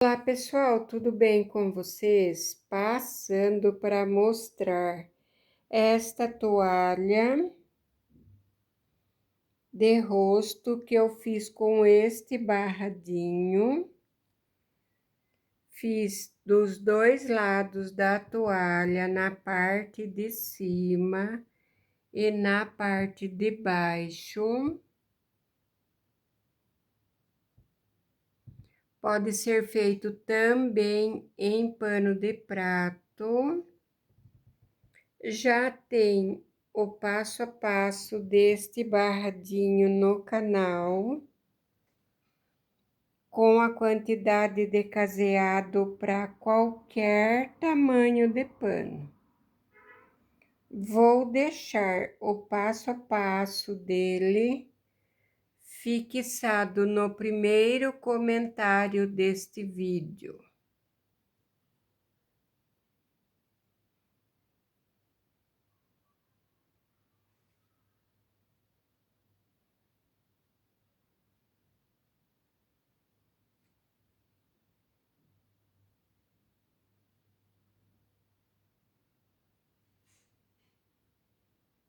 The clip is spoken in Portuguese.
Olá pessoal, tudo bem com vocês? Passando para mostrar esta toalha de rosto que eu fiz com este barradinho. Fiz dos dois lados da toalha, na parte de cima e na parte de baixo. Pode ser feito também em pano de prato. Já tem o passo a passo deste barradinho no canal, com a quantidade de caseado para qualquer tamanho de pano. Vou deixar o passo a passo dele fixado no primeiro comentário deste vídeo.